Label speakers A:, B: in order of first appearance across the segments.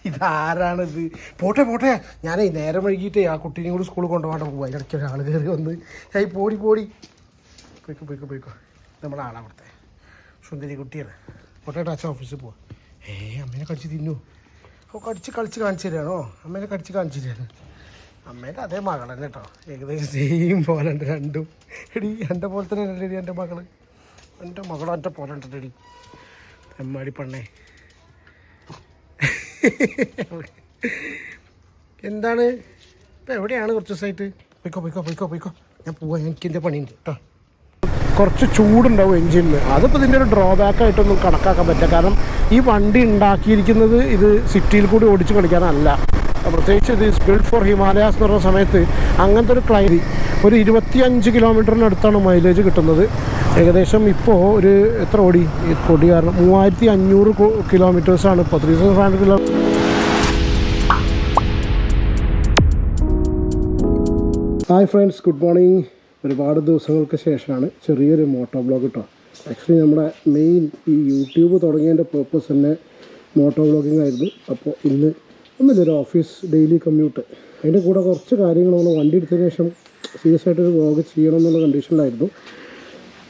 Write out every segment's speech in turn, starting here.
A: ഇതാരാണിത്? പോട്ടെ പോട്ടെ, ഞാനേ നേരം വൈകിട്ട് ആ കുട്ടീനെയും കൂടി സ്കൂളിൽ കൊണ്ടുപോകാണ്ട് പോകും. അതിനിടയ്ക്ക് ഒരാൾ കയറി വന്ന് പോടി പോയിക്കോ. നമ്മുടെ ആളാണ് അവിടുത്തെ സുന്ദരി കുട്ടിയാണ്. പോട്ടെ അച്ഛൻ ഓഫീസിൽ പോവാം. അമ്മേനെ കടിച്ച് തിന്നു. അപ്പോൾ കളിച്ച് കാണിച്ചു തരാണോ? അമ്മേനെ കടിച്ച് കാണിച്ചു തരാണ്. അമ്മേൻ്റെ അതേ മകൾ തന്നെ കേട്ടോ, ഏകദേശം സെയിം പോലെ ഉണ്ട് രണ്ടും. എടി എൻ്റെ പോലെ തന്നെ അല്ലേടി എൻ്റെ മകൾ. എൻ്റെ മകളും എൻ്റെ പോലെ ഉണ്ടല്ലേടി എമ്മാടി പെണ്ണേ. എന്താണ് ഇപ്പം എവിടെയാണ് കുറച്ച് ദിവസമായിട്ട്? പോയിക്കോ ഞാൻ പോവാം, എനിക്ക് എൻ്റെ പണിയുണ്ട് കേട്ടോ. കുറച്ച് ചൂടുണ്ടാവും എൻജിനിൽ. അതിപ്പോൾ ഇതിൻ്റെ ഒരു ഡ്രോബാക്കായിട്ടൊന്നും കണക്കാക്കാൻ പറ്റില്ല. കാരണം ഈ വണ്ടി ഉണ്ടാക്കിയിരിക്കുന്നത് ഇത് സിറ്റിയിൽ കൂടി ഓടിച്ച് കളിക്കാനല്ല. പ്രത്യേകിച്ച് ഇത് ബിൽഡ് ഫോർ ഹിമാലയാസ് എന്ന് പറഞ്ഞ സമയത്ത് അങ്ങനത്തെ ഒരു ഒരു 25 കിലോമീറ്ററിനടുത്താണ് മൈലേജ് കിട്ടുന്നത്. ഏകദേശം ഇപ്പോൾ ഒരു എത്ര ഓടി ഈ കൊടി കാരണം 3500 കിലോമീറ്റേഴ്സാണ് ഇപ്പോൾ 3500 kilometre. Hi friends, good morning. ഒരുപാട് ദിവസങ്ങൾക്ക് ശേഷമാണ് ചെറിയൊരു മോട്ടോ വ്ളോഗ് കേട്ടോ. ആക്ച്വലി നമ്മുടെ മെയിൻ ഈ യൂട്യൂബ് തുടങ്ങിയതിൻ്റെ പേർപ്പസ് തന്നെ മോട്ടോ വ്ളോഗിങ് ആയിരുന്നു. അപ്പോൾ ഇന്ന് ഒന്നുമില്ലൊരു ഓഫീസ് ഡെയിലി കമ്മ്യൂട്ട്, അതിൻ്റെ കൂടെ കുറച്ച് കാര്യങ്ങൾ നമ്മൾ വണ്ടി എടുത്തതിന് ശേഷം സീരിയസ് ആയിട്ടൊരു വ്ളോഗ് ചെയ്യണം എന്നുള്ള കണ്ടീഷനിലായിരുന്നു.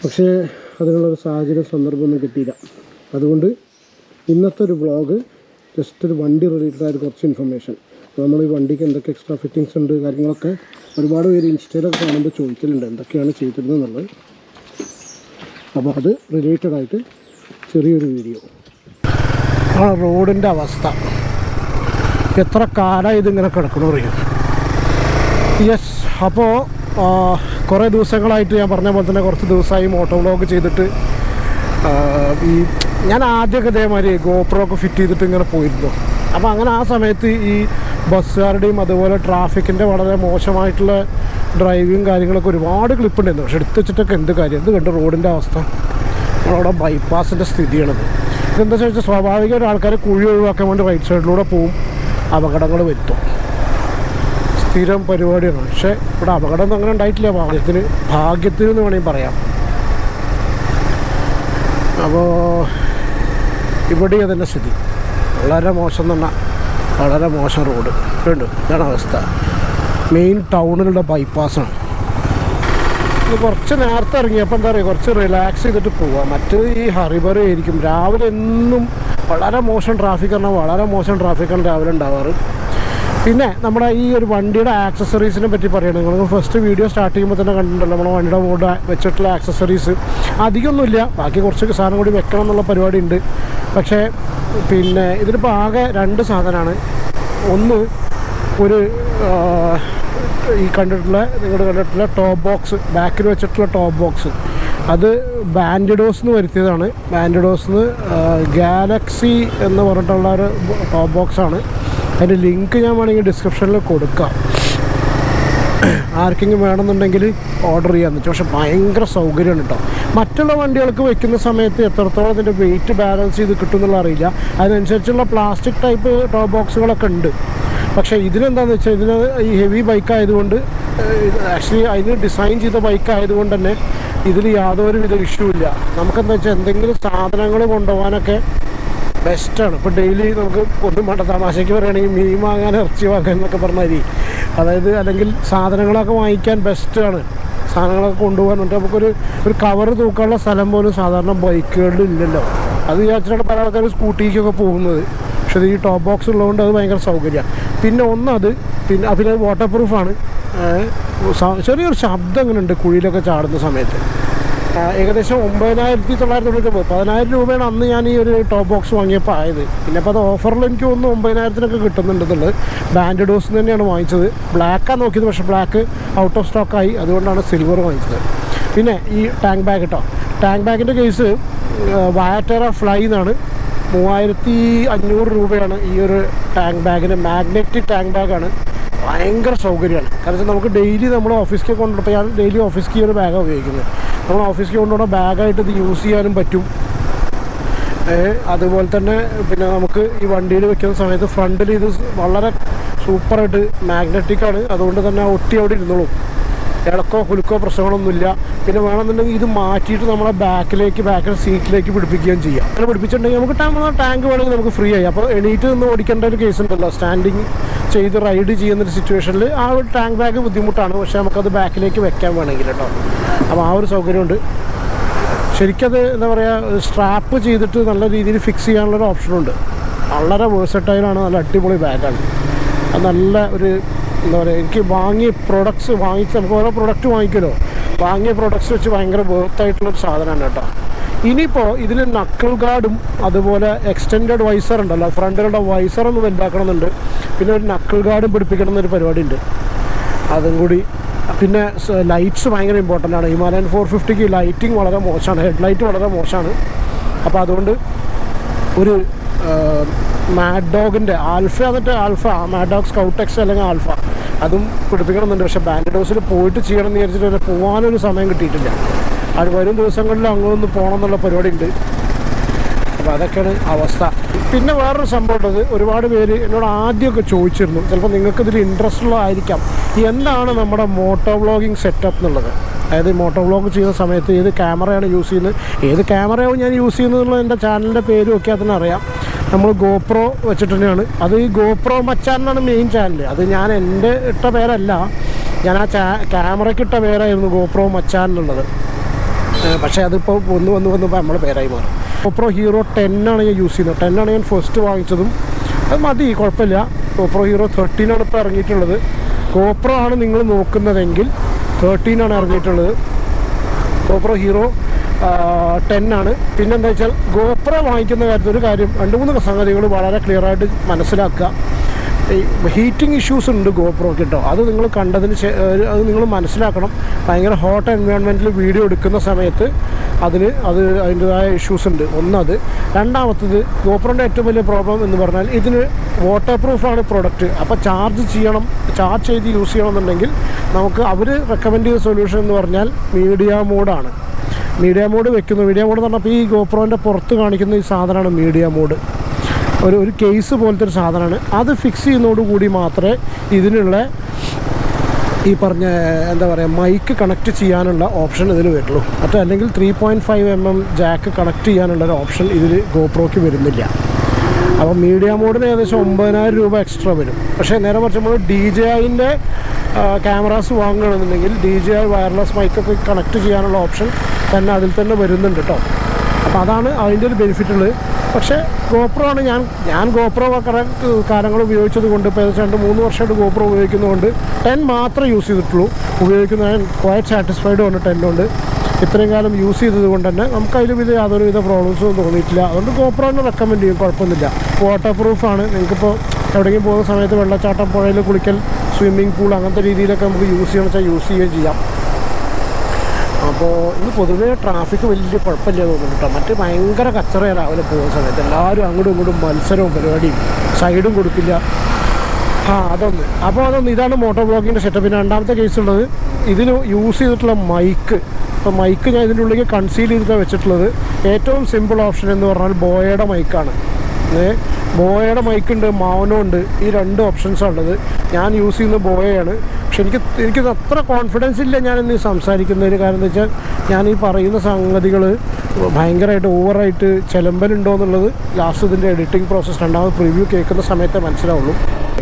A: പക്ഷേ അതിനുള്ളൊരു സാഹചര്യം സന്ദർഭമൊന്നും കിട്ടിയില്ല. അതുകൊണ്ട് ഇന്നത്തെ ഒരു വ്ളോഗ് ജസ്റ്റ് ഒരു വണ്ടി റിലേറ്റഡ് ആയിട്ട് കുറച്ച് ഇൻഫർമേഷൻ. നമ്മൾ ഈ വണ്ടിക്ക് എന്തൊക്കെ എക്സ്ട്രാ ഫിറ്റിങ്സ് ഉണ്ട് കാര്യങ്ങളൊക്കെ ഒരുപാട് പേര് ഇൻസ്റ്റയിലൊക്കെ കാണുമ്പോൾ ചോദിക്കലുണ്ട് എന്തൊക്കെയാണ് ചെയ്തിരുന്നത് എന്നുള്ളത്. അപ്പോൾ അത് റിലേറ്റഡ് ആയിട്ട് ചെറിയൊരു വീഡിയോ. ആ റോഡിൻ്റെ അവസ്ഥ എത്ര കാലമായി ഇതിങ്ങനെ കിടക്കണമെന്ന് അറിയും. യെസ്, അപ്പോൾ കുറേ ദിവസങ്ങളായിട്ട് ഞാൻ പറഞ്ഞ പോലെ തന്നെ കുറച്ച് ദിവസമായി മോട്ടോ വ്ളോഗ് ചെയ്തിട്ട്. ഞാൻ ആദ്യമൊക്കെ ഇതേമാതിരി ഗോപ്രോ ഒക്കെ ഫിറ്റ് ചെയ്തിട്ട് ഇങ്ങനെ പോയിരുന്നു. അപ്പോൾ അങ്ങനെ ആ സമയത്ത് ഈ ബസ്സുകാരുടെയും അതുപോലെ ട്രാഫിക്കിൻ്റെ വളരെ മോശമായിട്ടുള്ള ഡ്രൈവിങ് കാര്യങ്ങളൊക്കെ ഒരുപാട് ക്ലിപ്പുണ്ടായിരുന്നു. പക്ഷെ എടുത്ത് വെച്ചിട്ടൊക്കെ എന്ത് കാര്യം. ഇത് കണ്ട് റോഡിൻ്റെ അവസ്ഥ, നമ്മളവിടെ ബൈപ്പാസിൻ്റെ സ്ഥിതിയാണത്. ഇതെന്താ വെച്ചാൽ സ്വാഭാവികമായിട്ട് ആൾക്കാരെ കുഴി ഒഴിവാക്കാൻ വേണ്ടി റൈറ്റ് സൈഡിലൂടെ പോവും, അപകടങ്ങൾ വരുത്തും. സ്ഥിരം പരിപാടിയാണ്. പക്ഷേ ഇവിടെ അപകടമൊന്നും അങ്ങനെ ഉണ്ടായിട്ടില്ല. ഭാഗ്യത്തിന് എന്ന് വേണമെങ്കിൽ പറയാം. അപ്പോൾ ഇവിടെ അതിൻ്റെ സ്ഥിതി വളരെ മോശം എന്ന് പറഞ്ഞാൽ വളരെ മോശം റോഡ് ഉണ്ട്. ഇതാണ് അവസ്ഥ. മെയിൻ ടൗണിലുള്ള ബൈപ്പാസാണ്. ഇത് കുറച്ച് നേരത്തെ ഇറങ്ങിയപ്പോൾ എന്താ പറയുക, കുറച്ച് റിലാക്സ് ചെയ്തിട്ട് പോവാം. മറ്റേത് ഈ ഹറിബറി ആയിരിക്കും. രാവിലെ എന്നും വളരെ മോശം ട്രാഫിക് പറഞ്ഞാൽ വളരെ മോശം ട്രാഫിക്കാണ് രാവിലെ ഉണ്ടാവാറ്. പിന്നെ നമ്മുടെ ഈ ഒരു വണ്ടിയുടെ ആക്സസറീസിനെ പറ്റി പറയണം. നിങ്ങൾ ഫസ്റ്റ് വീഡിയോ സ്റ്റാർട്ട് ചെയ്യുമ്പോൾ തന്നെ കണ്ടിട്ടുണ്ടല്ലോ നമ്മുടെ വണ്ടിയുടെ മോഡ് വെച്ചിട്ടുള്ള ആക്സസറീസ് അധികമൊന്നുമില്ല. ബാക്കി കുറച്ച് സാധനം കൂടി വെക്കണം എന്നുള്ള പരിപാടി ഉണ്ട്. പക്ഷേ പിന്നെ ഇതിലിപ്പോൾ ആകെ 2 സാധനമാണ്. ഒന്ന് ഒരു ഈ നിങ്ങൾ കണ്ടിട്ടുള്ള ടോപ്പ് ബോക്സ്, ബാക്കിൽ വെച്ചിട്ടുള്ള ടോപ്പ് ബോക്സ്, അത് ബാൻഡിഡോസ് വരുത്തിയതാണ്. ബാൻഡിഡോസ് ഗാലക്സി എന്ന് പറഞ്ഞിട്ടുള്ള ഒരു ടോപ്പ് ബോക്സാണ്. അതിൻ്റെ ലിങ്ക് ഞാൻ വേണമെങ്കിൽ ഡിസ്ക്രിപ്ഷനിൽ കൊടുക്കാം. ആർക്കെങ്കിലും വേണമെന്നുണ്ടെങ്കിൽ ഓർഡർ ചെയ്യാമെന്ന് വെച്ചാൽ. പക്ഷേ ഭയങ്കര സൗകര്യമാണ് കേട്ടോ. മറ്റുള്ള വണ്ടികൾക്ക് വെക്കുന്ന സമയത്ത് എത്രത്തോളം ഇതിൻ്റെ വെയിറ്റ് ബാലൻസ് ചെയ്ത് കിട്ടുമെന്നുള്ള അറിയില്ല. അതിനനുസരിച്ചുള്ള പ്ലാസ്റ്റിക് ടൈപ്പ് ടോപ്പ് ബോക്സുകളൊക്കെ ഉണ്ട്. പക്ഷേ ഇതിനെന്താണെന്ന് വെച്ചാൽ ഇതിന് ഈ ഹെവി ബൈക്ക് ആയതുകൊണ്ട്, ആക്ച്വലി അതിന് ഡിസൈൻ ചെയ്ത ബൈക്ക് ആയതുകൊണ്ട് തന്നെ ഇതിൽ യാതൊരുവിധ ഇഷ്യൂ ഇല്ല. നമുക്കെന്താ വെച്ചാൽ എന്തെങ്കിലും സാധനങ്ങൾ കൊണ്ടുപോകാനൊക്കെ ബെസ്റ്റാണ്. ഇപ്പോൾ ഡെയിലി നമുക്ക് ഒന്നും വേണ്ട, തമാശയ്ക്ക് പറയുകയാണെങ്കിൽ മീൻ വാങ്ങാൻ, ഇറച്ചി വാങ്ങാൻ എന്നൊക്കെ പറഞ്ഞാൽ മതി. അതായത് അല്ലെങ്കിൽ സാധനങ്ങളൊക്കെ വാങ്ങിക്കാൻ ബെസ്റ്റാണ്. സാധനങ്ങളൊക്കെ കൊണ്ടുപോകാൻ വേണ്ടി നമുക്കൊരു കവർ തൂക്കാനുള്ള സ്ഥലം പോലും സാധാരണ ബൈക്കുകളിൽ ഇല്ലല്ലോ. അത് വിചാരിച്ചിട്ടാണ് പല ആൾക്കാരും സ്കൂട്ടിക്കൊക്കെ പോകുന്നത്. പക്ഷേ ഈ ടോപ്പ് ബോക്സ് ഉള്ളതുകൊണ്ട് അത് ഭയങ്കര സൗകര്യമാണ്. പിന്നെ പിന്നെ വാട്ടർ പ്രൂഫാണ്. ചെറിയൊരു ശബ്ദം അങ്ങനെ ഉണ്ട് കുഴിയിലൊക്കെ ചാടുന്ന സമയത്ത്. ഏകദേശം 9,999 10,000 രൂപയാണ് അന്ന് ഞാൻ ഈ ഒരു ടോപ്പ് ബോക്സ് വാങ്ങിയപ്പോൾ ആയത്. പിന്നെ അപ്പോൾ അത് ഓഫറിൽ എനിക്ക് തോന്നുന്നു 9,000-നൊക്കെ കിട്ടുന്നുണ്ടെന്നുള്ളത്. ബാൻഡിഡോസ് തന്നെയാണ് വാങ്ങിച്ചത്. ബ്ലാക്കാണ് നോക്കിയത്, പക്ഷേ ബ്ലാക്ക് ഔട്ട് ഓഫ് സ്റ്റോക്കായി. അതുകൊണ്ടാണ് സിൽവർ വാങ്ങിച്ചത്. പിന്നെ ഈ ടാങ്ക് ബാഗ് കേട്ടോ, ടാങ്ക് ബാഗിൻ്റെ കേസ് വയറ്ററ ഫ്ലൈ എന്നാണ്. 3,500 രൂപയാണ് ഈ ഒരു ടാങ്ക് ബാഗിന്. മാഗ്നറ്റിക് ടാങ്ക് ബാഗാണ്. ഭയങ്കര സൗകര്യമാണ്. കാരണം നമുക്ക് ഡെയിലി നമ്മൾ ഓഫീസിലേക്ക് കൊണ്ടുപോയി, ഞാൻ ഡെയിലി ഓഫീസിലേക്ക് ഈ ഒരു ബാഗാണ് ഉപയോഗിക്കുന്നത്. നമ്മൾ ഓഫീസിലേക്ക് കൊണ്ടുപോകുന്ന ബാഗായിട്ട് ഇത് യൂസ് ചെയ്യാനും പറ്റും. അതുപോലെ തന്നെ പിന്നെ നമുക്ക് ഈ വണ്ടിയിൽ വെക്കുന്ന സമയത്ത് ഫ്രണ്ടിൽ ഇത് വളരെ സൂപ്പറായിട്ട് മാഗ്നറ്റിക്കാണ്. അതുകൊണ്ട് തന്നെ ഒട്ടി അവിടെ ഇരുന്നോളും. ഇളക്കോ കുലുക്കോ പ്രശ്നങ്ങളൊന്നുമില്ല. പിന്നെ വേണമെന്നുണ്ടെങ്കിൽ ഇത് മാറ്റിയിട്ട് നമ്മളെ ബാക്കിൽ സീറ്റിലേക്ക് പിടിപ്പിക്കുകയും ചെയ്യാം. അങ്ങനെ പിടിപ്പിച്ചിട്ടുണ്ടെങ്കിൽ നമുക്ക് ടാങ്ക് വേണമെങ്കിൽ നമുക്ക് ഫ്രീ ആയി. അപ്പോൾ എണീറ്റ് നിന്ന് ഓടിക്കേണ്ട ഒരു കേസ് ഉണ്ടല്ലോ, സ്റ്റാൻഡിങ് ചെയ്ത് റൈഡ് ചെയ്യുന്നൊരു സിറ്റുവേഷനിൽ ആ ഒരു ടാങ്ക് ബാഗ് ബുദ്ധിമുട്ടാണ്. പക്ഷേ നമുക്കത് ബാക്കിലേക്ക് വെക്കാൻ വേണമെങ്കിൽ കേട്ടോ. അപ്പോൾ ആ ഒരു സൗകര്യമുണ്ട്. ശരിക്കത് എന്താ പറയുക, സ്ട്രാപ്പ് ചെയ്തിട്ട് നല്ല രീതിയിൽ ഫിക്സ് ചെയ്യാനുള്ളൊരു ഓപ്ഷനുണ്ട്. വളരെ വേഴ്സറ്റൈലാണ്, നല്ല അടിപൊളി ബാഗാണ്. അത് നല്ല ഒരു എന്താ പറയുക, എനിക്ക് വാങ്ങിയ പ്രൊഡക്ട്സ് നമുക്ക് ഓരോ പ്രൊഡക്റ്റ് വാങ്ങിക്കുമല്ലോ, വാങ്ങിയ പ്രൊഡക്ട്സ് വെച്ച് ഭയങ്കര വേർത്തായിട്ടുള്ളൊരു സാധനമാണ് കേട്ടോ. ഇനിയിപ്പോൾ ഇതിൽ നക്കിൾ ഗാർഡും അതുപോലെ എക്സ്റ്റെൻഡഡ് വൈസർ ഉണ്ടല്ലോ, ഫ്രണ്ടിലുള്ള വൈസറൊന്ന് വലുതാക്കണമെന്നുണ്ട്. പിന്നെ ഒരു നക്കിൾ ഗാർഡും പിടിപ്പിക്കണം എന്നൊരു പരിപാടി ഉണ്ട്, അതും കൂടി. പിന്നെ ലൈറ്റ്സ് ഭയങ്കര ഇമ്പോർട്ടൻ്റ് ആണ്. ഹിമാലയൻ 450ക്ക് ലൈറ്റിംഗ് വളരെ മോശമാണ്, ഹെഡ്ലൈറ്റ് വളരെ മോശമാണ്. അപ്പോൾ അതുകൊണ്ട് ഒരു മാഡ് ഡോഗിൻ്റെ മാഡ് ഡോഗ് സ്കൗട്ട് എക്സ് അല്ലെങ്കിൽ ആൽഫ അതും പിടിപ്പിക്കണമെന്നുണ്ട്. പക്ഷേ ബാൻഡഡോസിൽ പോയിട്ട് ചെയ്യണം എന്ന് വിചാരിച്ചിട്ട് പോകാനൊരു സമയം കിട്ടിയിട്ടില്ല. അത് വരും ദിവസങ്ങളിൽ അങ്ങോട്ടൊന്ന് പോകണം എന്നുള്ള പരിപാടി ഉണ്ട്. അപ്പോൾ അതൊക്കെയാണ് അവസ്ഥ. പിന്നെ വേറൊരു സംഭവം ഉള്ളത്, ഒരുപാട് പേര് എന്നോട് ആദ്യമൊക്കെ ചോദിച്ചിരുന്നു, ചിലപ്പോൾ നിങ്ങൾക്ക് ഇതിൽ ഇൻട്രസ്റ്റ് ഉള്ളതായിരിക്കാം, എന്താണ് നമ്മുടെ മോട്ടോ വ്ളോഗിങ് സെറ്റപ്പ് എന്നുള്ളത്. അതായത് മോട്ടോ വ്ളോഗ് ചെയ്യുന്ന സമയത്ത് ഏത് ക്യാമറയാണ് യൂസ് ചെയ്യുന്നത്, ഏത് ക്യാമറയാവും ഞാൻ യൂസ് ചെയ്യുന്നതെന്നുള്ള എൻ്റെ ചാനലിൻ്റെ പേരും ഒക്കെ അതിന് അറിയാം. നമ്മൾ ഗോപ്രോ വെച്ചിട്ട് തന്നെയാണ്. അത് ഈ ഗോപ്രോ മച്ചാൻ എന്നാണ് മെയിൻ ചാനൽ. അത് ഞാൻ എൻ്റെ ഇട്ട പേരല്ല, ഞാൻ ആ ക്യാമറയ്ക്ക് ഇട്ട പേരായിരുന്നു ഗോപ്രോ മച്ചാൻ എന്നുള്ളത്. പക്ഷേ അതിപ്പോൾ വന്ന് നമ്മുടെ പേരായി മാറും. ഗോപ്രോ ഹീറോ 10 ആണ് ഞാൻ യൂസ് ചെയ്യുന്നത്. 10 ആണ് ഞാൻ ഫസ്റ്റ് വാങ്ങിച്ചതും. അത് മതി, കുഴപ്പമില്ല. ഗോപ്രോ ഹീറോ 13 ആണ് ഇപ്പോൾ ഇറങ്ങിയിട്ടുള്ളത്. ഗോപ്രോ ആണ് നിങ്ങൾ നോക്കുന്നതെങ്കിൽ 13 ആണ് ഇറങ്ങിയിട്ടുള്ളത്. ഗോപ്രോ ഹീറോ 10 ആണ്. പിന്നെന്താ വെച്ചാൽ ഗോപ്രോ വാങ്ങിക്കുന്ന കാര്യത്തിൽ ഒരു കാര്യം, 2-3 സംഗതികൾ വളരെ ക്ലിയറായിട്ട് മനസ്സിലാക്കുക. ഈ ഹീറ്റിംഗ് ഇഷ്യൂസ് ഉണ്ട് ഗോപ്രോക്ക് കേട്ടോ. അത് നിങ്ങൾ അത് നിങ്ങൾ മനസ്സിലാക്കണം. ഭയങ്കര ഹോട്ട് എൻവയോൺമെൻറ്റിൽ വീഡിയോ എടുക്കുന്ന സമയത്ത് അതിൻ്റെതായ ഇഷ്യൂസ് ഉണ്ട്. ഒന്നത്. രണ്ടാമത്തത്, ഗോപ്രോൻ്റെ ഏറ്റവും വലിയ പ്രോബ്ലം എന്ന് പറഞ്ഞാൽ ഇതിന് വാട്ടർ പ്രൂഫാണ് പ്രൊഡക്റ്റ്. അപ്പോൾ ചാർജ് ചെയ്ത് യൂസ് ചെയ്യണമെന്നുണ്ടെങ്കിൽ നമുക്ക് അവർ റെക്കമെൻഡ് ചെയ്ത സൊല്യൂഷൻ എന്ന് പറഞ്ഞാൽ മീഡിയ മോഡാണ്. മീഡിയ മോഡ് എന്ന് പറഞ്ഞപ്പോൾ ഈ ഗോപ്രോൻ്റെ പുറത്ത് കാണിക്കുന്ന ഈ സാധനമാണ് മീഡിയ മോഡ്. ഒരു കേസ് പോലത്തെ ഒരു സാധനമാണ്. അത് ഫിക്സ് ചെയ്യുന്നതോടുകൂടി മാത്രമേ ഇതിനുള്ള ഈ പറഞ്ഞ എന്താ പറയുക മൈക്ക് കണക്ട് ചെയ്യാനുള്ള ഓപ്ഷൻ ഇതിൽ വരുള്ളൂ. അല്ലെങ്കിൽ 3.5 mm ജാക്ക് കണക്ട് ചെയ്യാനുള്ളൊരു ഓപ്ഷൻ ഇതിൽ ഗോപ്രോയ്ക്ക് വരുന്നില്ല. അപ്പോൾ മീഡിയ മോഡിന് ഏകദേശം 9,000 രൂപ എക്സ്ട്രാ വരും. പക്ഷേ നേരെ മറിച്ച് നമ്മൾ DJIൻ്റെ ക്യാമറാസ് വാങ്ങുകയാണെന്നുണ്ടെങ്കിൽ DJI വയർലെസ് മൈക്കൊക്കെ കണക്ട് ചെയ്യാനുള്ള ഓപ്ഷൻ തന്നെ അതിൽ തന്നെ വരുന്നുണ്ട് കേട്ടോ. അപ്പോൾ അതാണ് അതിൻ്റെ ഒരു ബെനിഫിറ്റ് ഉള്ളത്. പക്ഷേ ഗോപ്രോ ആണ് ഞാൻ ഗോപ്രോ കാലങ്ങൾ ഉപയോഗിച്ചത് കൊണ്ട് ഇപ്പോൾ ഏകദേശം 2-3 വർഷമായിട്ട് ഗോപ്രോ ഉപയോഗിക്കുന്നതുകൊണ്ട് 10 മാത്രമേ യൂസ് ചെയ്തിട്ടുള്ളൂ. ഉപയോഗിക്കുന്ന ഞാൻ ക്വയറ്റ് സാറ്റിസ്ഫൈഡ് ആണ് 10 കൊണ്ട്. ഇത്രയും കാലം യൂസ് ചെയ്തത് കൊണ്ട് തന്നെ നമുക്ക് അതിലും യാതൊരുവിധ പ്രോബ്ലംസും തോന്നിയിട്ടില്ല. അതുകൊണ്ട് ഗോപ്രോനെ റെക്കമെൻഡ് ചെയ്യും, കുഴപ്പമൊന്നുമില്ല. വാട്ടർ പ്രൂഫാണ്. നിങ്ങൾക്കിപ്പോൾ എവിടെയെങ്കിലും പോകുന്ന സമയത്ത് വെള്ളച്ചാട്ടം, പുഴയിൽ കുളിക്കൽ, സ്വിമ്മിംഗ് പൂൾ അങ്ങനത്തെ രീതിയിലൊക്കെ നമുക്ക് യൂസ് ചെയ്യുകയും ചെയ്യാം. അപ്പോൾ ഇന്ന് പൊതുവേ ട്രാഫിക് വലിയ കുഴപ്പമില്ല തോന്നുന്നു കേട്ടോ. മറ്റ് ഭയങ്കര കച്ചറ രാവിലെ പോകുന്ന സമയത്ത് എല്ലാവരും അങ്ങോട്ടും ഇങ്ങോട്ടും മത്സരവും പരിപാടിയും, സൈഡും കൊടുക്കില്ല. അതൊന്ന് ഇതാണ് മോട്ടോ വ്ളോഗിൻ്റെ സെറ്റപ്പ്. പിന്നെ രണ്ടാമത്തെ കേസുള്ളത്, ഇതിൽ യൂസ് ചെയ്തിട്ടുള്ള മൈക്ക്. അപ്പോൾ മൈക്ക് ഞാൻ ഇതിൻ്റെ ഉള്ളിലേക്ക് കൺസീൽ ചെയ്തിട്ടാണ് വെച്ചിട്ടുള്ളത്. ഏറ്റവും സിമ്പിൾ ഓപ്ഷൻ എന്ന് പറഞ്ഞാൽ ബോയയുടെ മൈക്കാണ്. ബോയയുടെ മൈക്കുണ്ട്, മൗനോ ഉണ്ട്. ഈ 2 ഓപ്ഷൻസാണ് ഉള്ളത്. ഞാൻ യൂസ് ചെയ്യുന്ന ബോയയാണ്. പക്ഷെ എനിക്കത് അത്ര കോൺഫിഡൻസ് ഇല്ല ഞാനിന്ന് സംസാരിക്കുന്നതിന്. കാരണം എന്താ വെച്ചാൽ ഞാൻ ഈ പറയുന്ന സംഗതികൾ ഭയങ്കരമായിട്ട് ഓവറായിട്ട് ചിലമ്പലുണ്ടോ എന്നുള്ളത് ലാസ്റ്റ് ഇതിൻ്റെ എഡിറ്റിംഗ് പ്രോസസ്സ് രണ്ടാമത് പ്രിവ്യൂ കേൾക്കുന്ന സമയത്തേ മനസ്സിലാവുള്ളൂ.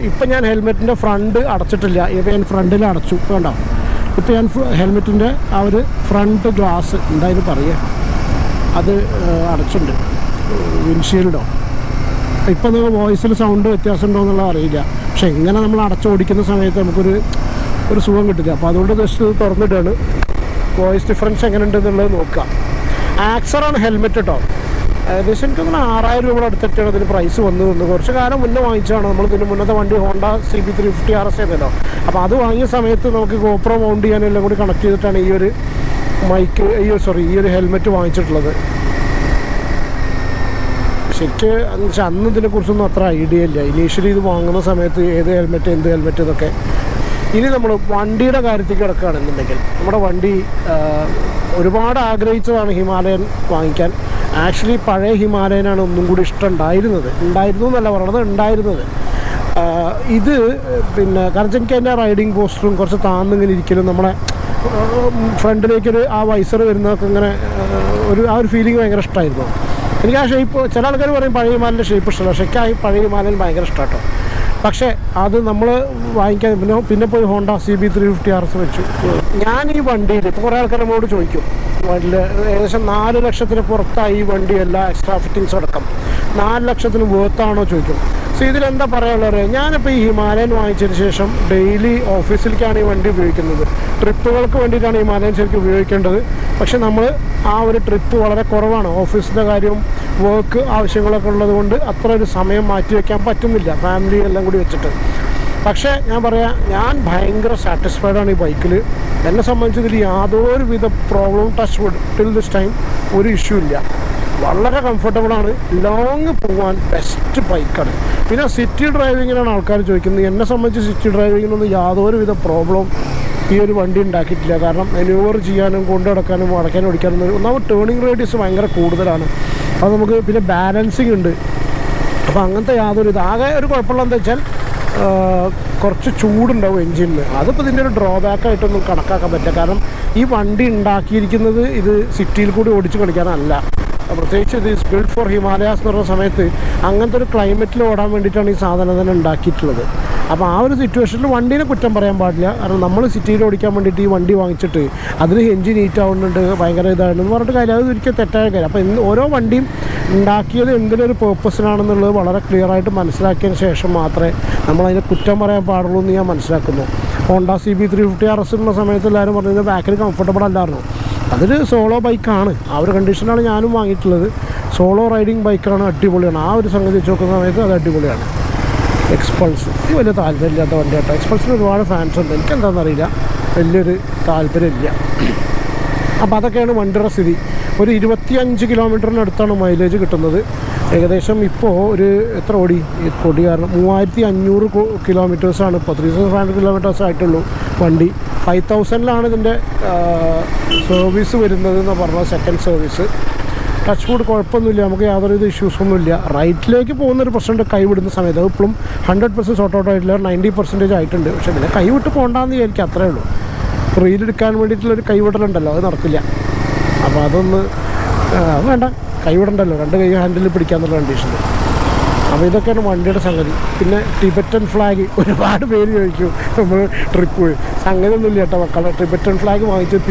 A: ഇപ്പം ഞാൻ ഹെൽമെറ്റിൻ്റെ ഫ്രണ്ട് അടച്ചിട്ടില്ല. ഇപ്പോൾ ഞാൻ ഫ്രണ്ടിൽ അടച്ചു വേണ്ട. ഇപ്പോൾ ഞാൻ ഹെൽമെറ്റിൻ്റെ ആ ഒരു ഫ്രണ്ട് ഗ്ലാസ് എന്തായാലും പറയുക അത് അടച്ചിട്ടുണ്ട്, വിൻഷീൽഡോ. ഇപ്പം നിങ്ങൾ വോയിസിൽ സൗണ്ട് വ്യത്യാസം ഉണ്ടോ എന്നുള്ളത് അറിയില്ല. പക്ഷെ ഇങ്ങനെ നമ്മൾ അടച്ചോടിക്കുന്ന സമയത്ത് നമുക്കൊരു സുഖം കിട്ടില്ല. അപ്പോൾ അതുകൊണ്ട് ജസ്റ്റ് തുറന്നിട്ടാണ് വോയിസ് ഡിഫറൻസ് എങ്ങനെ ഉണ്ടെന്നുള്ളത് നോക്കുക. ആക്സറാണ് ഹെൽമെറ്റ് കേട്ടോ. ഏകദേശം എനിക്കൊന്ന് 6,000 രൂപ അടുത്തിട്ടാണ് ഇതിന് പ്രൈസ് വന്നു. കുറച്ച് കാലം മുന്നേ വാങ്ങിച്ചാണ്. നമ്മൾ ഇതിന് മുന്നത്തെ വണ്ടി ഹോണ്ട CB350 RS ആയിരുന്നല്ലോ. അപ്പോൾ അത് വാങ്ങിയ സമയത്ത് നമുക്ക് ഗോപ്രോ മൗണ്ട് ചെയ്യാനെല്ലാം കൂടി കണക്ട് ചെയ്തിട്ടാണ് ഈ ഒരു ഹെൽമെറ്റ് വാങ്ങിച്ചിട്ടുള്ളത്. ശരിക്ക് അന്ന് ഇതിനെക്കുറിച്ചൊന്നും അത്ര ഐഡിയ ഇല്ല. ഇനീഷ്യലി ഇത് വാങ്ങുന്ന സമയത്ത് ഏത് ഹെൽമെറ്റ് എന്ത് ഹെൽമെറ്റ് എന്നൊക്കെ. ഇനി നമ്മൾ വണ്ടിയുടെ കാര്യത്തിൽ കിടക്കുകയാണെന്നുണ്ടെങ്കിൽ, നമ്മുടെ വണ്ടി ഒരുപാട് ആഗ്രഹിച്ചതാണ് ഹിമാലയൻ വാങ്ങിക്കാൻ. ആക്ച്വലി പഴയ ഹിമാലയനാണ് ഒന്നും കൂടി ഇഷ്ടം ഉണ്ടായിരുന്നു എന്നല്ല പറയണത്, ഉണ്ടായിരുന്നത്. ഇത് പിന്നെ കാരണം എനിക്ക് അതിൻ്റെ റൈഡിങ് പോസ്റ്ററും കുറച്ച് താന്നിങ്ങനെ ഇരിക്കലും നമ്മളെ ഫ്രണ്ടിലേക്കൊരു ആ വൈസർ വരുന്നതൊക്കെ ഇങ്ങനെ ആ ഒരു ഫീലിംഗ് ഭയങ്കര ഇഷ്ടമായിരുന്നു എനിക്ക്. ആ ഷേപ്പ് ചില ആൾക്കാർ പറയും പഴയ ഹിമാലയൻ്റെ ഷേപ്പ് ഇഷ്ടമല്ല, പക്ഷേ എനിക്ക് ആ പഴയ ഹിമാലയൻ ഭയങ്കര ഇഷ്ടം കേട്ടോ. പക്ഷേ അത് നമ്മൾ വാങ്ങിക്കാൻ പിന്നെ പോയി ഹോണ്ട CB350RS വെച്ചു. ഞാൻ ഈ വണ്ടിയിൽ ഇപ്പോൾ കുറേ ആൾക്കാർ നമ്മളോട് ചോദിക്കും, വണ്ടിയിൽ ഏകദേശം 4 ലക്ഷത്തിന് പുറത്തായി ഈ വണ്ടി എല്ലാ എക്സ്ട്രാ ഫിറ്റിങ്സ് അടക്കം 4 ലക്ഷത്തിന് വേർത്താണോ ചോദിക്കും. സോ ഇതിലെന്താ പറയാനുള്ളത്, ഞാനിപ്പോൾ ഈ ഹിമാലയൻ വാങ്ങിച്ചതിന് ശേഷം ഡെയിലി ഓഫീസിലേക്കാണ് ഈ വണ്ടി ഉപയോഗിക്കുന്നത്. ട്രിപ്പുകൾക്ക് വേണ്ടിയിട്ടാണ് ഹിമാലയൻ ശരിക്കും ഉപയോഗിക്കേണ്ടത്. പക്ഷെ നമ്മൾ ആ ഒരു ട്രിപ്പ് വളരെ കുറവാണ്. ഓഫീസിൻ്റെ കാര്യം, വർക്ക് ആവശ്യങ്ങളൊക്കെ ഉള്ളത് കൊണ്ട് അത്ര ഒരു സമയം മാറ്റി വയ്ക്കാൻ പറ്റുന്നില്ല ഫാമിലി എല്ലാം കൂടി വെച്ചിട്ട്. പക്ഷേ ഞാൻ പറയാം, ഞാൻ ഭയങ്കര സാറ്റിസ്ഫൈഡാണ് ഈ ബൈക്കിൽ. എന്നെ സംബന്ധിച്ചതിൽ യാതൊരു വിധ problem touch wood till this time ഒരു ഇഷ്യൂ ഇല്ല. വളരെ കംഫർട്ടബിളാണ്, ലോങ് പോകാൻ ബെസ്റ്റ് ബൈക്കാണ്. പിന്നെ സിറ്റി ഡ്രൈവിങ്ങിനാണ് ആൾക്കാർ ചോദിക്കുന്നത്. എന്നെ സംബന്ധിച്ച് സിറ്റി ഡ്രൈവിങ്ങിനൊന്നും യാതൊരു വിധ പ്രോബ്ലം ഈ ഒരു വണ്ടി ഉണ്ടാക്കിയിട്ടില്ല. കാരണം മാനൂവർ ചെയ്യാനും കൊണ്ടു നടക്കാനും അടയ്ക്കാനും ഓടിക്കാനും ഒന്നാമത് ടേണിംഗ് റേഡിയസ് ഭയങ്കര കൂടുതലാണ്. അത് നമുക്ക് പിന്നെ ബാലൻസിങ് ഉണ്ട്. അപ്പോൾ അങ്ങനത്തെ യാതൊരു ആകെ ഒരു കുഴപ്പമുള്ളതെന്ന് വെച്ചാൽ കുറച്ച് ചൂടുണ്ടാവും എൻജിനിന്. അതിപ്പോൾ ഇതിൻ്റെ ഒരു ഡ്രോബാക്കായിട്ടൊന്നും കണക്കാക്കാൻ പറ്റില്ല. കാരണം ഈ വണ്ടി ഉണ്ടാക്കിയിരിക്കുന്നത് ഇത് സിറ്റിയിൽ കൂടി ഓടിച്ച് കളിക്കാനല്ല. പ്രത്യേകിച്ച് ഇത് ഈസ് ബിൽഡ് ഫോർ ഹിമാലയാസ് എന്ന് പറഞ്ഞ സമയത്ത് അങ്ങനത്തെ ഒരു ക്ലൈമറ്റിൽ ഓടാൻ വേണ്ടിയിട്ടാണ് ഈ സാധനം തന്നെ ഉണ്ടാക്കിയിട്ടുള്ളത്. അപ്പോൾ ആ ഒരു സിറ്റുവേഷനിൽ വണ്ടീനെ കുറ്റം പറയാൻ പാടില്ല. കാരണം നമ്മൾ സിറ്റിയിൽ ഓടിക്കാൻ വേണ്ടിയിട്ട് ഈ വണ്ടി വാങ്ങിച്ചിട്ട് അതിന് എൻജിൻ ഹീറ്റ് ആവുന്നുണ്ട്, ഭയങ്കര ഇതാണെന്ന് പറഞ്ഞിട്ട് കാര്യം, അത് ഒരിക്കലും തെറ്റായ കാര്യം. അപ്പോൾ ഓരോ വണ്ടിയും ഉണ്ടാക്കിയത് എന്തിനൊരു പേർപ്പസിനാണെന്നുള്ളത് വളരെ ക്ലിയറായിട്ട് മനസ്സിലാക്കിയതിന് ശേഷം മാത്രമേ നമ്മളതിനെ കുറ്റം പറയാൻ പാടുള്ളൂ എന്ന് ഞാൻ മനസ്സിലാക്കുന്നു. ഹോണ്ട CB350RS ഉള്ള സമയത്ത് എല്ലാവരും പറഞ്ഞത് ബാക്കിൽ കംഫർട്ടബിൾ അല്ലായിരുന്നു. അതൊരു സോളോ ബൈക്കാണ്. ആ ഒരു കണ്ടീഷനാണ് ഞാനും വാങ്ങിയിട്ടുള്ളത്. സോളോ റൈഡിങ് ബൈക്കാണ്, അടിപൊളിയാണ്. ആ ഒരു സംഗതി വെച്ച് നോക്കുന്ന സമയത്ത് അത് അടിപൊളിയാണ്. എക്സ്പൾസ് എനിക്ക് വലിയ താല്പര്യമില്ലാത്ത വണ്ടി കേട്ടോ. എക്സ്പൾസിന് ഒരുപാട് ഫാൻസ് ഉണ്ട്, എനിക്കെന്താണെന്നറിയില്ല, വലിയൊരു താല്പര്യമില്ല. അപ്പോൾ അതൊക്കെയാണ് വണ്ടിയുടെ സ്ഥിതി. ഒരു 25 കിലോമീറ്ററിനടുത്താണ് മൈലേജ് കിട്ടുന്നത്. ഏകദേശം ഇപ്പോൾ ഒരു എത്ര ഓടി കാരണം 3500 കിലോമീറ്റേഴ്സാണ് ഇപ്പോൾ. 3500 കിലോമീറ്റേഴ്സ് ആയിട്ടുള്ളൂ വണ്ടി. 5000-ലാണ് ഇതിൻ്റെ സർവീസ് വരുന്നത് എന്ന് പറഞ്ഞാൽ സെക്കൻഡ് സർവീസ്. ടച്ച് വുഡ് കുഴപ്പമൊന്നുമില്ല, നമുക്ക് യാതൊരു ഇഷ്യൂസൊന്നുമില്ല. റൈറ്റിലേക്ക് പോകുന്നൊരു പ്രശ്നമുണ്ട് കൈവിടുന്ന സമയത്ത്. അത് ഇപ്പോഴും 100% സോർട്ട് ഔട്ട് ആയിട്ടില്ല, 90% ആയിട്ടുണ്ട്. പക്ഷേ പിന്നെ കൈവിട്ട് പോകണ്ടെന്ന് വിചാരിക്കും, അത്രേ ഉള്ളൂ. റീലെടുക്കാൻ വേണ്ടിയിട്ടുള്ളൊരു കൈവിടലുണ്ടല്ലോ, അത് നടക്കില്ല. അപ്പോൾ അതൊന്ന് വേണ്ട, കൈവിടണ്ടല്ലോ, 2 കൈ ഹാൻഡിൽ പിടിക്കാന്നുള്ള കണ്ടീഷനിൽ. അപ്പോൾ ഇതൊക്കെയാണ് വണ്ടിയുടെ സംഗതി. പിന്നെ ടിബറ്റൻ ഫ്ലാഗ് ഒരുപാട് പേര് ചോദിക്കും നമ്മൾ ട്രിപ്പ്. സംഗതിയൊന്നുമില്ല കേട്ടോ മക്കളെ. ടിബറ്റൻ ഫ്ലാഗ് വാങ്ങിച്ചത്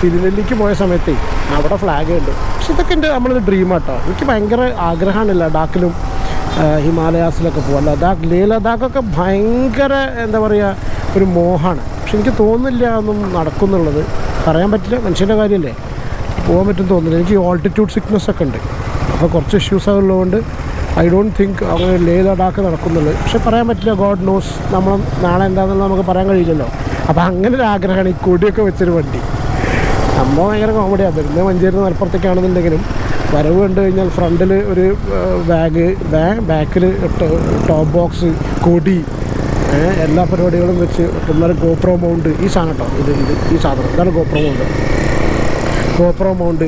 A: തിരുനെല്ലിക്ക് പോയ സമയത്തേ അവിടെ ഫ്ലാഗ് ഉണ്ട്. പക്ഷെ ഇതൊക്കെ എൻ്റെ നമ്മളൊരു ഡ്രീമാട്ടോ. എനിക്ക് ഭയങ്കര ആഗ്രഹമാണ് ലഡാക്കിലും ഹിമാലയാസിലൊക്കെ പോകാൻ. ലേ ലഡാക്കൊക്കെ ഭയങ്കര എന്താ പറയുക, ഒരു മോഹമാണ്. പക്ഷെ എനിക്ക് തോന്നുന്നില്ല ഒന്നും നടക്കുന്നുള്ളത്. പറയാൻ പറ്റില്ല, മനുഷ്യൻ്റെ കാര്യമല്ലേ, പോകാൻ പറ്റും തോന്നുന്നില്ല. എനിക്ക് ഓൾട്ടിറ്റ്യൂഡ് സിക്നസ് ഒക്കെ ഉണ്ട്. അപ്പോൾ കുറച്ച് ഇഷ്യൂസ് ഉള്ളതുകൊണ്ട് ഐ ഡോണ്ട് തിങ്ക് അങ്ങനെ ലേ ലഡാക്ക് നടക്കുന്നുള്ളൂ. പക്ഷെ പറയാൻ പറ്റില്ല, ഗോഡ് നോസ്, നമ്മൾ നാളെ എന്താണെന്നുള്ളത് നമുക്ക് പറയാൻ കഴിയില്ലല്ലോ. അപ്പോൾ അങ്ങനെ ഒരു ആഗ്രഹമാണ് ഈ കൊടിയൊക്കെ വെച്ചൊരു വണ്ടി. സംഭവം ഭയങ്കര കോമഡിയാണ്. വരുന്നത് മഞ്ചേരി മലപ്പുറത്തേക്കാണെന്നുണ്ടെങ്കിലും വരവ് കണ്ടു കഴിഞ്ഞാൽ ഫ്രണ്ടിൽ ഒരു ബാക്കിൽ ടോപ്പ് ബോക്സ്, കൊടി, എല്ലാ പരിപാടികളും വെച്ച് പിള്ളേർ ഗോപ്രോ മൗണ്ട്. ഈ സാധനം കേട്ടോ, ഈ സാധനം ഇതാണ് ഗോപ്രോ മൗണ്ട്.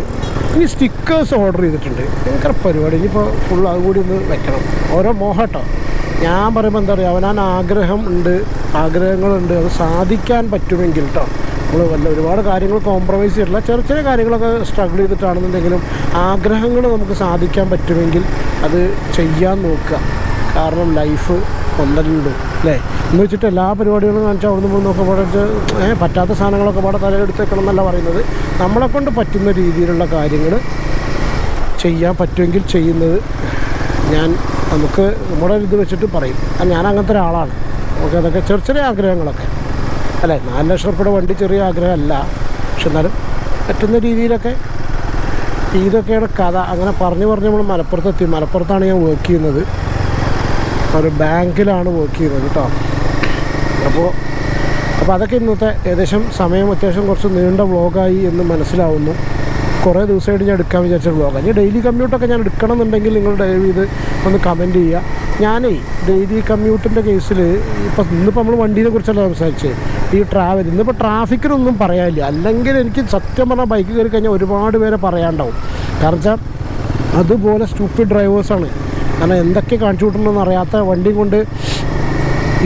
A: ഇനി സ്റ്റിക്കേഴ്സ് ഓർഡർ ചെയ്തിട്ടുണ്ട്. ഭയങ്കര പരിപാടി. ഇനിയിപ്പോൾ ഫുൾ അതുകൂടി ഒന്ന് വെക്കണം. ഓരോ മോഹം കേട്ടോ. ഞാൻ പറയുമ്പോൾ എന്താ പറയുക, അവനാൻ ആഗ്രഹങ്ങളുണ്ട്, അത് സാധിക്കാൻ പറ്റുമെങ്കിൽ കേട്ടോ. നമ്മൾ ഒരുപാട് കാര്യങ്ങൾ കോംപ്രമൈസ് ചെയ്തിട്ടില്ല, ചെറിയ ചെറിയ കാര്യങ്ങളൊക്കെ സ്ട്രഗിൾ ചെയ്തിട്ടാണെന്നുണ്ടെങ്കിലും ആഗ്രഹങ്ങൾ നമുക്ക് സാധിക്കാൻ പറ്റുമെങ്കിൽ അത് ചെയ്യാൻ നോക്കുക. കാരണം ലൈഫ് ഒന്നല്ലുള്ളൂ അല്ലേ. എന്ന് വെച്ചിട്ട് എല്ലാ പരിപാടികളും കാണിച്ചാൽ അവിടെ നിന്ന് നോക്കുക പഠിച്ച് പറ്റാത്ത സാധനങ്ങളൊക്കെ പാടെ തലയെടുത്ത് വെക്കണം എന്നല്ല പറയുന്നത്. നമ്മളെക്കൊണ്ട് പറ്റുന്ന രീതിയിലുള്ള കാര്യങ്ങൾ ചെയ്യാൻ പറ്റുമെങ്കിൽ ചെയ്യുന്നത് നമുക്ക് നമ്മുടെ ഇത് വെച്ചിട്ട് പറയും. ഞാൻ അങ്ങനത്തെ ഒരാളാണ്. നമുക്ക് അതൊക്കെ ചെറിയ ചെറിയ ആഗ്രഹങ്ങളൊക്കെ അല്ലേ. 4 ലക്ഷം രൂപയുടെ വണ്ടി ചെറിയ ആഗ്രഹമല്ല, പക്ഷെ എന്നാലും പറ്റുന്ന രീതിയിലൊക്കെ. ഇതൊക്കെയാണ് കഥ. അങ്ങനെ പറഞ്ഞ് നമ്മൾ മലപ്പുറത്തെത്തി. മലപ്പുറത്താണ് ഞാൻ വർക്ക് ചെയ്യുന്നത്. ഒരു ബാങ്കിലാണ് വർക്ക് ചെയ്യുന്നത് കേട്ടോ. അപ്പോൾ അതൊക്കെ ഇന്നത്തെ ഏകദേശം സമയം അത്യാവശ്യം കുറച്ച് നീണ്ട വ്ളോഗായി എന്ന് മനസ്സിലാവുന്നു. കുറേ ദിവസമായിട്ട് ഞാൻ എടുക്കാൻ വിചാരിച്ച വ്ളോഗാണ്. ഞാൻ ഡെയിലി കമ്മ്യൂട്ടൊക്കെ ഞാൻ എടുക്കണം എന്നുണ്ടെങ്കിൽ നിങ്ങൾ ദയവ് ചെയ്ത് ഒന്ന് കമൻറ്റ് ചെയ്യുക. ഞാനേ ഡെയിലി കമ്മ്യൂട്ടിൻ്റെ കേസിൽ ഇന്നിപ്പോൾ നമ്മൾ വണ്ടീനെ കുറിച്ചല്ല സംസാരിച്ചത്. ഈ ഇന്നിപ്പോൾ ട്രാഫിക്കിനൊന്നും പറയാനില്ല. അല്ലെങ്കിൽ എനിക്ക് സത്യം പറഞ്ഞാൽ ബൈക്ക് കയറി കഴിഞ്ഞാൽ ഒരുപാട് പേരെ പറയാണ്ടാവും. കാരണം വെച്ചാൽ അതുപോലെ സ്റ്റൂപ്പിഡ് ഡ്രൈവേഴ്സാണ്. കാരണം എന്തൊക്കെ കാണിച്ചു കൂട്ടണമെന്ന് അറിയാത്ത വണ്ടി കൊണ്ട്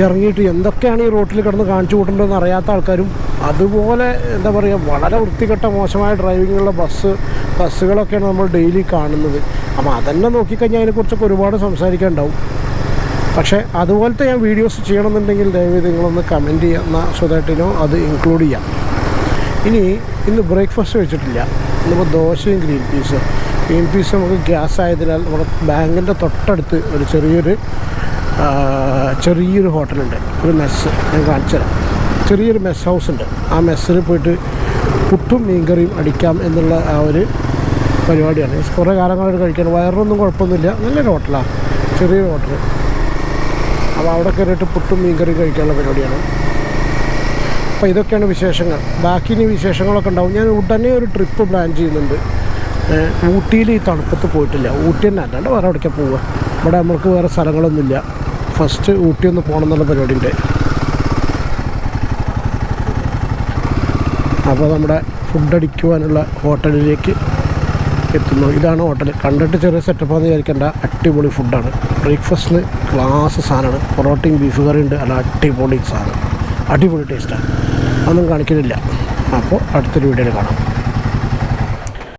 A: ഇറങ്ങിയിട്ട് എന്തൊക്കെയാണ് ഈ റോട്ടിൽ കിടന്ന് കാണിച്ചു കൂട്ടേണ്ടതെന്ന് അറിയാത്ത ആൾക്കാരും അതുപോലെ എന്താ പറയുക, വളരെ വൃത്തികെട്ട മോശമായ ഡ്രൈവിങ്ങുള്ള ബസ്സുകളൊക്കെയാണ് നമ്മൾ ഡെയിലി കാണുന്നത്. അപ്പോൾ അതെല്ലാം നോക്കിക്കഴിഞ്ഞാൽ അതിനെക്കുറിച്ചൊക്കെ ഒരുപാട് സംസാരിക്കാനുണ്ടാവും. പക്ഷേ അതുപോലത്തെ ഞാൻ വീഡിയോസ് ചെയ്യണമെന്നുണ്ടെങ്കിൽ ദയവായി നിങ്ങളൊന്ന് കമൻറ്റ് ചെയ്യുന്ന സുതായിട്ടിനോ അത് ഇൻക്ലൂഡ് ചെയ്യാം. ഇന്ന് ബ്രേക്ക്ഫാസ്റ്റ് വെച്ചിട്ടില്ല. ഇന്നിപ്പോൾ ദോശയും ഗ്രീൻ പീസ് നമുക്ക് ഗ്യാസ് ആയതിനാൽ നമ്മുടെ ബാങ്കിൻ്റെ തൊട്ടടുത്ത് ഒരു ചെറിയൊരു ഹോട്ടലുണ്ട്, ഒരു മെസ്സ്. ഞാൻ കാണിച്ചു തരാം. ചെറിയൊരു മെസ് ഹൗസ് ഉണ്ട്. ആ മെസ്സിൽ പോയിട്ട് പുട്ടും മീൻകറിയും അടിക്കാം എന്നുള്ള ആ ഒരു പരിപാടിയാണ്. കുറേ കാലങ്ങളായിട്ട് കഴിക്കാൻ. വയറിനൊന്നും കുഴപ്പമൊന്നുമില്ല. നല്ലൊരു ഹോട്ടലാണ്, ചെറിയൊരു ഹോട്ടൽ. അപ്പോൾ അവിടെ കയറിയിട്ട് പുട്ടും മീൻകറിയും കഴിക്കാനുള്ള പരിപാടിയാണ്. അപ്പോൾ ഇതൊക്കെയാണ് വിശേഷങ്ങൾ. ബാക്കി ഇനി വിശേഷങ്ങളൊക്കെ ഉണ്ടാവും. ഞാൻ ഉടനെ ഒരു ട്രിപ്പ് പ്ലാൻ ചെയ്യുന്നുണ്ട്. ഊട്ടിയിൽ ഈ തണുപ്പത്ത് പോയിട്ടില്ല. ഊട്ടി തന്നെ അല്ലാണ്ട് വേറെ എവിടേക്കാണ് പോവുക. ഇവിടെ നമുക്ക് വേറെ സ്ഥലങ്ങളൊന്നുമില്ല. ഫസ്റ്റ് ഊട്ടി ഒന്ന് പോകണം എന്നുള്ള പരിപാടിയുണ്ട്. അപ്പോൾ നമ്മുടെ ഫുഡ് അടിക്കുവാനുള്ള ഹോട്ടലിലേക്ക് എത്തുന്നു. ഇതാണ് ഹോട്ടൽ. കണ്ടിട്ട് ചെറിയ സെറ്റപ്പാന്ന് വിചാരിക്കേണ്ട, അടിപൊളി ഫുഡാണ്. ബ്രേക്ക്ഫാസ്റ്റിന് ക്ലാസ് സാധനമാണ്. പൊറോട്ടയും ബീഫ് കറി ഉണ്ട്. അല്ല, അടിപൊളി സാധനം, അടിപൊളി ടേസ്റ്റാണ്. അതൊന്നും കാണിക്കുന്നില്ല. അപ്പോൾ അടുത്തൊരു വീഡിയോയിൽ കാണാം.